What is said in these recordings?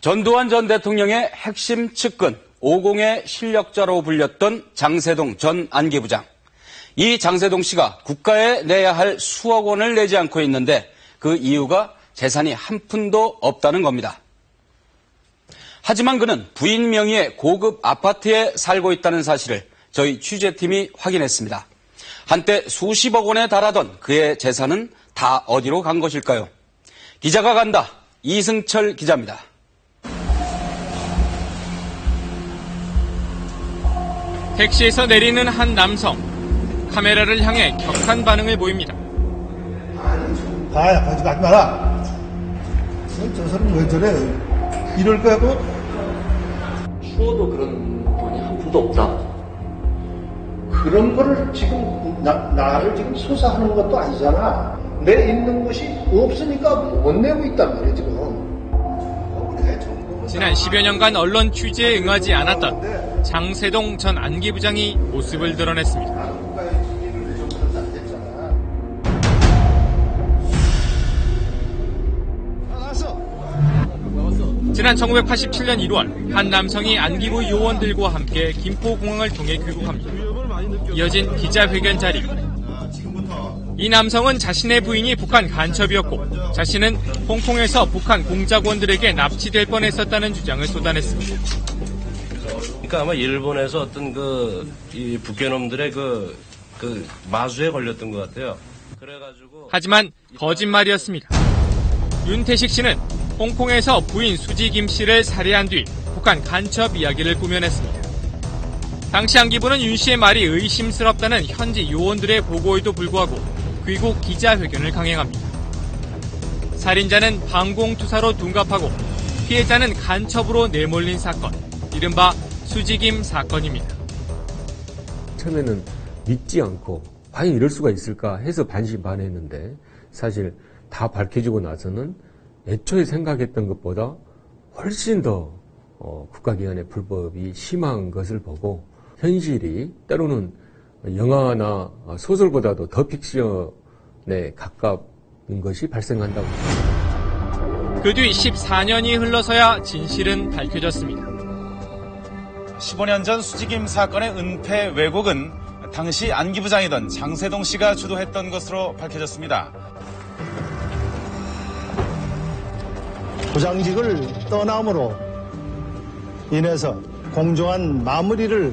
전두환 전 대통령의 핵심 측근 5공의 실력자로 불렸던 장세동 전 안기부장. 이 장세동 씨가 국가에 내야 할 수억 원을 내지 않고 있는데 그 이유가 재산이 한 푼도 없다는 겁니다. 하지만 그는 부인 명의의 고급 아파트에 살고 있다는 사실을 저희 취재팀이 확인했습니다. 한때 수십억 원에 달하던 그의 재산은 다 어디로 간 것일까요? 기자가 간다. 이승철 기자입니다. 택시에서 내리는 한 남성. 카메라를 향해 격한 반응을 보입니다. 야, 가지 마라. 저 사람 왜 저래? 이럴 거고? 추워도 그런 돈이 한 푼도 없다. 그런 거를 지금 나를 지금 수사하는 것도 아니잖아. 내 있는 곳이 없으니까 못 내고 있단 말이야 지금. 지난 10여 년간 언론 취재에 응하지 않았던 장세동 전 안기부장이 모습을 드러냈습니다. 지난 1987년 1월 한 남성이 안기부 요원들과 함께 김포공항을 통해 귀국합니다. 이어진 기자회견 자리. 이 남성은 자신의 부인이 북한 간첩이었고 자신은 홍콩에서 북한 공작원들에게 납치될 뻔했었다는 주장을 쏟아냈습니다. 그러니까 아마 일본에서 어떤 이 북괴놈들의 그 마수에 걸렸던 것 같아요. 그래가지고. 하지만 거짓말이었습니다. 윤태식 씨는 홍콩에서 부인 수지 김 씨를 살해한 뒤 북한 간첩 이야기를 꾸며냈습니다. 당시 안기부는 윤 씨의 말이 의심스럽다는 현지 요원들의 보고에도 불구하고 귀국 기자회견을 강행합니다. 살인자는 방공투사로 둔갑하고 피해자는 간첩으로 내몰린 사건, 이른바 수지김 사건입니다. 처음에는 믿지 않고 과연 이럴 수가 있을까 해서 반신반의했는데 사실 다 밝혀지고 나서는 애초에 생각했던 것보다 훨씬 더 국가기관의 불법이 심한 것을 보고 현실이 때로는 영화나 소설보다도 더 픽션에 가까운 것이 발생한다고 합니다. 그 뒤 14년이 흘러서야 진실은 밝혀졌습니다. 15년 전 수지김 사건의 은폐 왜곡은 당시 안기부장이던 장세동 씨가 주도했던 것으로 밝혀졌습니다. 부장직을 떠남으로 인해서 공정한 마무리를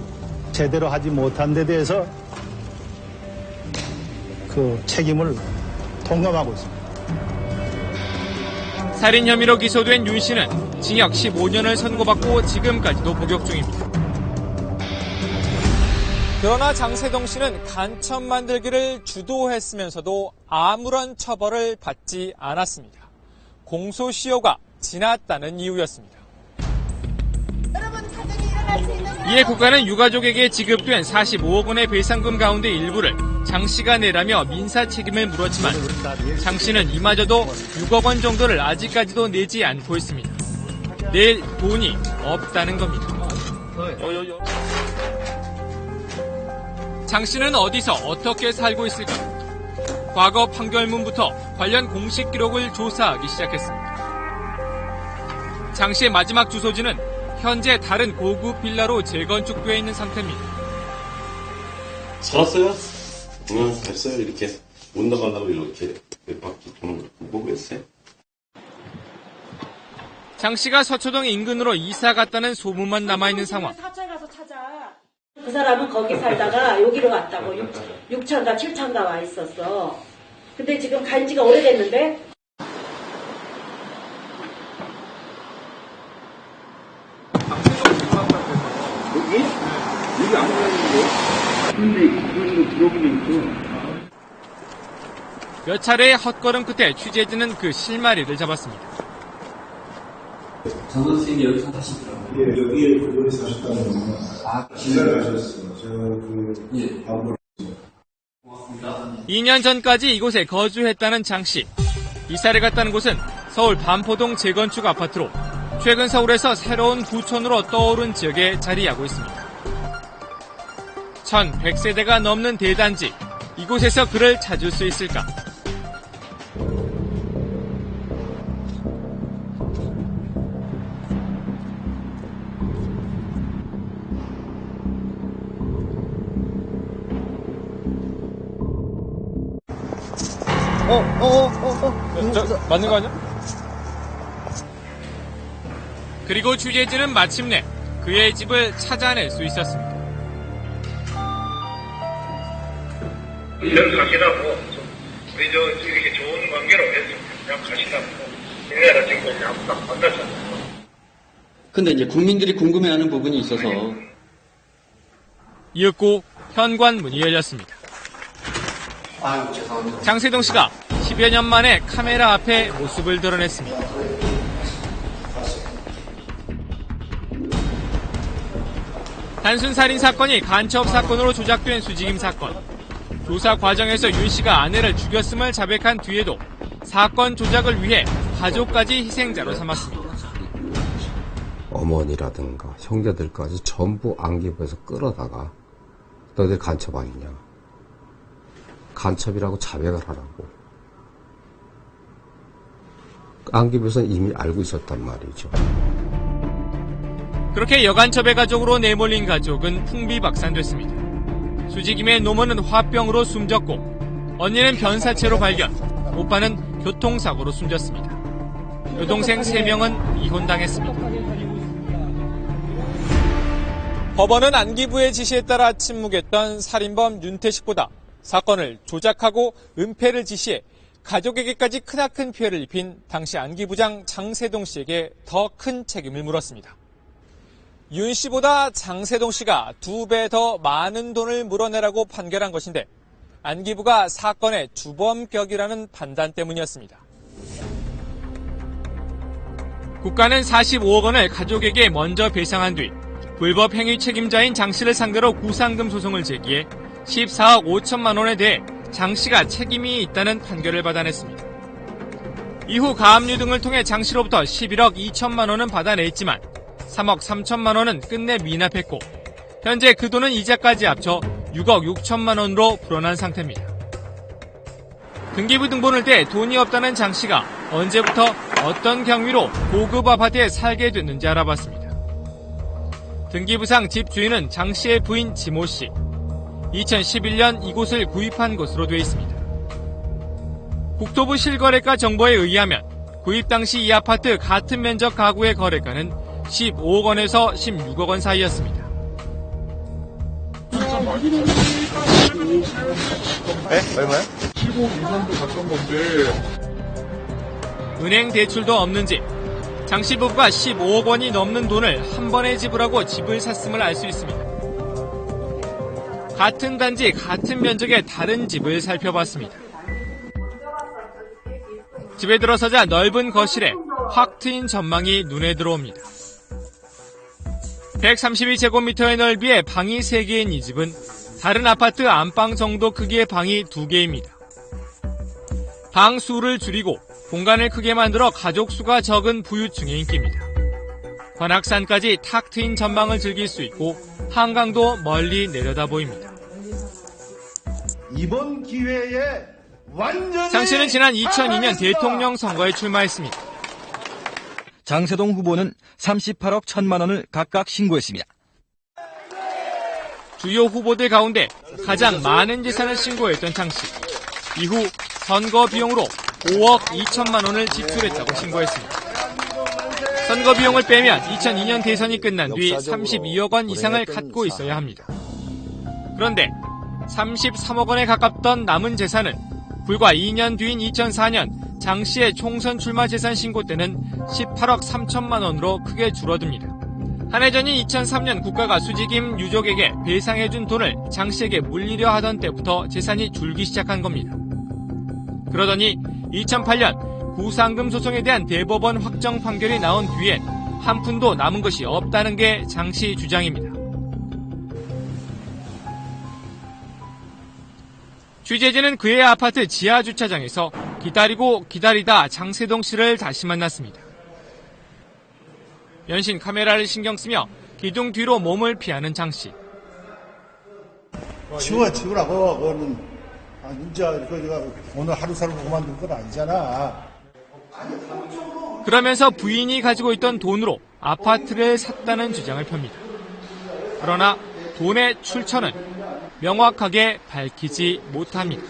제대로 하지 못한 데 대해서 그 책임을 통감하고 있습니다. 살인 혐의로 기소된 윤 씨는 징역 15년을 선고받고 지금까지도 복역 중입니다. 그러나 장세동 씨는 간첩 만들기를 주도했으면서도 아무런 처벌을 받지 않았습니다. 공소시효가 지났다는 이유였습니다. 이에 국가는 유가족에게 지급된 45억 원의 배상금 가운데 일부를 장 씨가 내라며 민사 책임을 물었지만 장 씨는 이마저도 6억 원 정도를 아직까지도 내지 않고 있습니다. 낼 돈이 없다는 겁니다. 장 씨는 어디서 어떻게 살고 있을까? 과거 판결문부터 관련 공식 기록을 조사하기 시작했습니다. 장 씨의 마지막 주소지는 현재 다른 고급 빌라로 재건축되어 있는 상태입니다. 살았어요? 됐어요. 이렇게 못 나가려고 이렇게 몇 바퀴 도는 걸 보고 있어요. 장 씨가 서초동 인근으로 이사 갔다는 소문만 남아있는 상황. 사찰 가서 찾아. 그 사람은 거기 살다가 여기로 왔다고 6차인가 7차인가 와 있었어. 근데 지금 간 지가 오래됐는데. 여기 안 가는데. 근데 그런 거 들어보면 있어. 몇 차례의 헛걸음 끝에 취재진은 그 실마리를 잡았습니다. 장 선생님이 여기서 사시더라고요. 예, 여기에 그분이 사셨다는 거는 신뢰를 하셨어요. 예. 방법을. 고맙습니다. 2년 전까지 이곳에 거주했다는 장 씨. 이사를 갔다는 곳은 서울 반포동 재건축 아파트로 최근 서울에서 새로운 구촌으로 떠오른 지역에 자리하고 있습니다. 1100세대가 넘는 대단지. 이곳에서 그를 찾을 수 있을까? 맞는 거 아니야? 그리고 취재진은 마침내 그의 집을 찾아낼 수 있었습니다. 이런 관계라고 우리 이렇게 좋은 관계로 해서 그냥 가시라고 얘네가 지금 약속 만났잖아요. 근데 이제 국민들이 궁금해하는 부분이 있어서 이윽고 현관 문이 열렸습니다. 장세동 씨가 10여 년 만에 카메라 앞에 모습을 드러냈습니다. 단순 살인 사건이 간첩 사건으로 조작된 수지김 사건. 조사 과정에서 윤 씨가 아내를 죽였음을 자백한 뒤에도 사건 조작을 위해 가족까지 희생자로 삼았습니다. 어머니라든가 형제들까지 전부 안기부에서 끌어다가 너희들 간첩 아니냐. 간첩이라고 자백을 하라고. 안기부에서는 이미 알고 있었단 말이죠. 그렇게 여간첩의 가족으로 내몰린 가족은 풍비박산됐습니다. 수지김의 노모는 화병으로 숨졌고 언니는 변사체로 발견, 오빠는 교통사고로 숨졌습니다. 여동생 3명은 이혼당했습니다. 법원은 안기부의 지시에 따라 침묵했던 살인범 윤태식보다 사건을 조작하고 은폐를 지시해 가족에게까지 크나큰 피해를 입힌 당시 안기부장 장세동 씨에게 더 큰 책임을 물었습니다. 윤 씨보다 장세동 씨가 2배 더 많은 돈을 물어내라고 판결한 것인데 안기부가 사건의 주범격이라는 판단 때문이었습니다. 국가는 45억 원을 가족에게 먼저 배상한 뒤 불법 행위 책임자인 장 씨를 상대로 구상금 소송을 제기해 14억 5천만 원에 대해 장 씨가 책임이 있다는 판결을 받아냈습니다. 이후 가압류 등을 통해 장 씨로부터 11억 2천만 원은 받아냈지만 3억 3천만 원은 끝내 미납했고 현재 그 돈은 이자까지 합쳐 6억 6천만 원으로 불어난 상태입니다. 등기부 등본을 떼 돈이 없다는 장 씨가 언제부터 어떤 경위로 고급 아파트에 살게 됐는지 알아봤습니다. 등기부상 집 주인은 장 씨의 부인 지모 씨. 2011년 이곳을 구입한 것으로 되어 있습니다. 국토부 실거래가 정보에 의하면 구입 당시 이 아파트 같은 면적 가구의 거래가는 15억 원에서 16억 원 사이였습니다. 얼마요? 15억 이상도 갔던 건데. 은행 대출도 없는지 장 씨 부부가 15억 원이 넘는 돈을 한 번에 지불하고 집을 샀음을 알 수 있습니다. 같은 단지, 같은 면적의 다른 집을 살펴봤습니다. 집에 들어서자 넓은 거실에 확 트인 전망이 눈에 들어옵니다. 132제곱미터의 넓이에 방이 3개인 이 집은 다른 아파트 안방 정도 크기의 방이 2개입니다. 방 수를 줄이고 공간을 크게 만들어 가족 수가 적은 부유층의 인기입니다. 관악산까지 탁 트인 전망을 즐길 수 있고 한강도 멀리 내려다 보입니다. 이번 기회에 완전히 장 씨는 지난 2002년 대통령 선거에 출마했습니다. 장세동 후보는 38억 1천만 원을 각각 신고했습니다. 주요 후보들 가운데 가장 많은 재산을 신고했던 장 씨. 이후 선거 비용으로 5억 2천만 원을 지출했다고 신고했습니다. 선거 비용을 빼면 2002년 대선이 끝난 뒤 32억 원 이상을 갖고 있어야 합니다. 그런데 33억 원에 가깝던 남은 재산은 불과 2년 뒤인 2004년 장 씨의 총선 출마 재산 신고 때는 18억 3천만 원으로 크게 줄어듭니다. 한 해 전인 2003년 국가가 수지김 유족에게 배상해준 돈을 장 씨에게 물리려 하던 때부터 재산이 줄기 시작한 겁니다. 그러더니 2008년 구상금 소송에 대한 대법원 확정 판결이 나온 뒤엔 한 푼도 남은 것이 없다는 게 장 씨 주장입니다. 취재진은 그의 아파트 지하 주차장에서 기다리고 기다리다 장세동 씨를 다시 만났습니다. 연신 카메라를 신경 쓰며 기둥 뒤로 몸을 피하는 장 씨. 치우라고. 그거는 진짜 오늘 하루살로 그만둔 건 아니잖아. 그러면서 부인이 가지고 있던 돈으로 아파트를 샀다는 주장을 펴니다. 그러나 돈의 출처는 명확하게 밝히지 못합니다.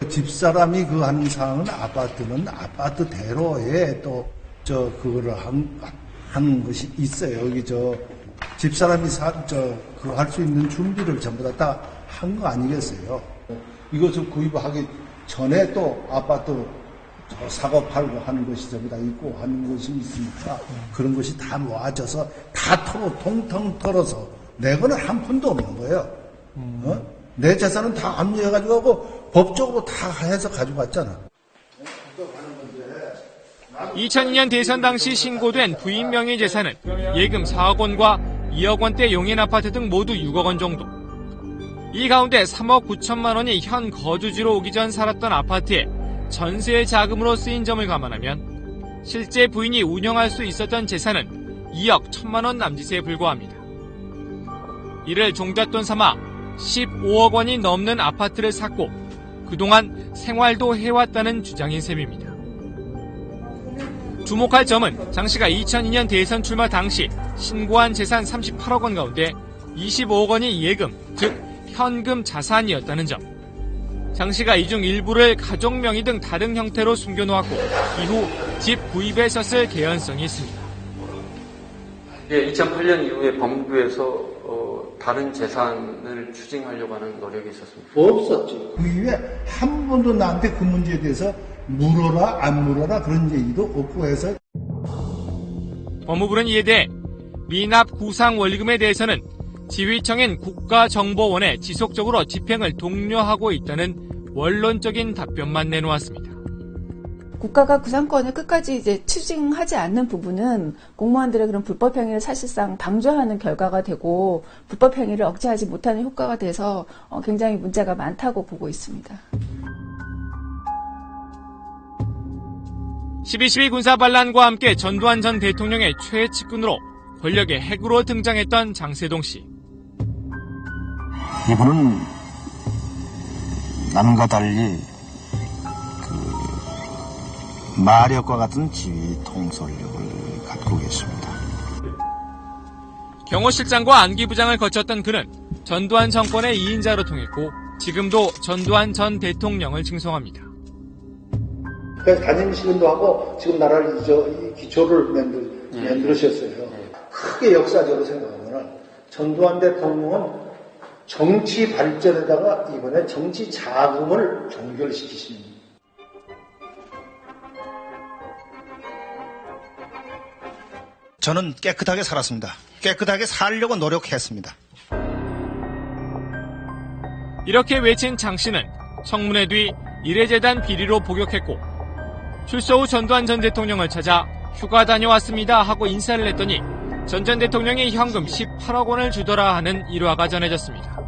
집사람이 그 하는 사항은 아파트는 아파트대로에 그거를 하는 것이 있어요. 여기 집사람이 그 할 수 있는 준비를 전부 다 한 거 아니겠어요? 이것을 구입하기 전에 또 아파트 사고 팔고 하는 것이 전부 다 있고 하는 것이 있으니까 그런 것이 다 모아져서 다 통통 털어서 내 거는 한 푼도 없는 거예요. 내 재산은 다 압류해가지고 하고 법적으로 다 해서 가지고 왔잖아. 2002년 대선 당시 신고된 부인 명의 재산은 예금 4억 원과 2억 원대 용인 아파트 등 모두 6억 원 정도. 이 가운데 3억 9천만 원이 현 거주지로 오기 전 살았던 아파트에 전세 자금으로 쓰인 점을 감안하면 실제 부인이 운영할 수 있었던 재산은 2억 1천만 원 남짓에 불과합니다. 이를 종잣돈 삼아 15억 원이 넘는 아파트를 샀고 그동안 생활도 해왔다는 주장인 셈입니다. 주목할 점은 장 씨가 2002년 대선 출마 당시 신고한 재산 38억 원 가운데 25억 원이 예금, 즉 현금 자산이었다는 점. 장 씨가 이 중 일부를 가족 명의 등 다른 형태로 숨겨놓았고 이후 집 구입에 썼을 개연성이 있습니다. 2008년 이후에 법무부에서 다른 재산을 추징하려고 하는 노력이 있었습니다. 없었죠. 그 이후에 한 번도 나한테 그 문제에 대해서 물어라 안 물어라 그런 얘기도 없고 해서. 법무부는 이에 대해 미납 구상 원리금에 대해서는 지휘청인 국가정보원에 지속적으로 집행을 독려하고 있다는 원론적인 답변만 내놓았습니다. 국가가 구상권을 끝까지 이제 추징하지 않는 부분은 공무원들의 그런 불법 행위를 사실상 방조하는 결과가 되고 불법 행위를 억제하지 못하는 효과가 돼서 굉장히 문제가 많다고 보고 있습니다. 12.12 군사반란과 함께 전두환 전 대통령의 최측근으로 권력의 핵으로 등장했던 장세동 씨. 이분은 남과 달리 마력과 같은 지휘 통솔력을 갖고 계십니다. 경호실장과 안기부장을 거쳤던 그는 전두환 정권의 2인자로 통했고 지금도 전두환 전 대통령을 칭송합니다. 그래서 단임시근도 하고 지금 나라를 이 기초를 만들으셨어요. 크게 역사적으로 생각하면 전두환 대통령은 정치 발전에다가 이번에 정치 자금을 종결시키신 저는 깨끗하게 살았습니다. 깨끗하게 살려고 노력했습니다. 이렇게 외친 장 씨는 청문회 뒤 일회재단 비리로 복역했고 출소 후 전두환 전 대통령을 찾아 휴가 다녀왔습니다 하고 인사를 했더니 전 대통령이 현금 18억 원을 주더라 하는 일화가 전해졌습니다.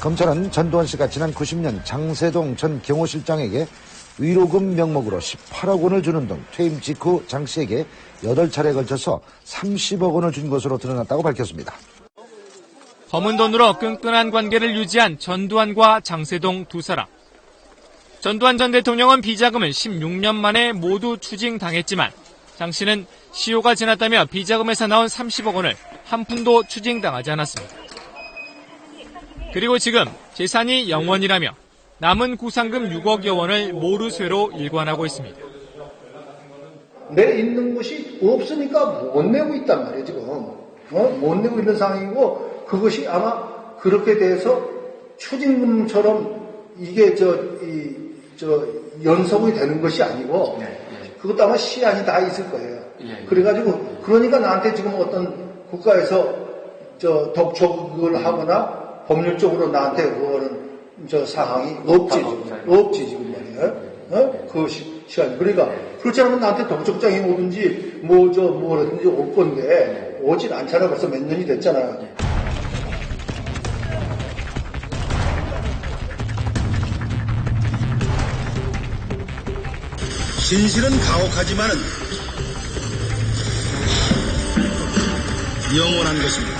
검찰은 전두환 씨가 지난 90년 장세동 전 경호실장에게 위로금 명목으로 18억 원을 주는 등 퇴임 직후 장 씨에게 8차례에 걸쳐서 30억 원을 준 것으로 드러났다고 밝혔습니다. 검은 돈으로 끈끈한 관계를 유지한 전두환과 장세동 두 사람. 전두환 전 대통령은 비자금을 16년 만에 모두 추징당했지만 장 씨는 시효가 지났다며 비자금에서 나온 30억 원을 한 푼도 추징당하지 않았습니다. 그리고 지금 재산이 0원이라며 남은 구상금 6억여 원을 모르쇠로 일관하고 있습니다. 내 있는 것이 없으니까 못 내고 있단 말이에요, 지금. 못 내고 있는 상황이고, 그것이 아마 그렇게 돼서 추징금처럼 이게 연속이 되는 것이 아니고, 그것도 아마 시한이 다 있을 거예요. 그래가지고, 그러니까 나한테 지금 어떤 국가에서 독촉을 하거나 법률적으로 나한테 그거는 사항이 없지, 지금 말이에요. 그 시간. 그러니까, 그렇지 않으면 나한테 독촉장이 오든지, 뭐라든지 올 건데, 오진 않잖아. 벌써 몇 년이 됐잖아. 진실은 가혹하지만은 영원한 것입니다.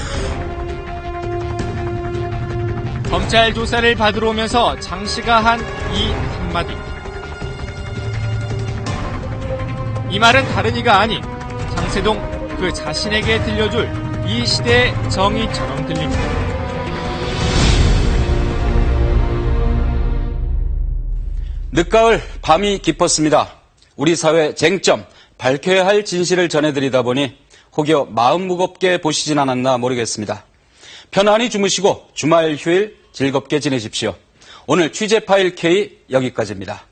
검찰 조사를 받으러 오면서 장 씨가 한 이 한마디. 이 말은 다른 이가 아닌 장세동 그 자신에게 들려줄 이 시대의 정의처럼 들립니다. 늦가을 밤이 깊었습니다. 우리 사회 쟁점, 밝혀야 할 진실을 전해드리다 보니 혹여 마음 무겁게 보시진 않았나 모르겠습니다. 편안히 주무시고 주말 휴일 즐겁게 지내십시오. 오늘 취재 파일 K 여기까지입니다.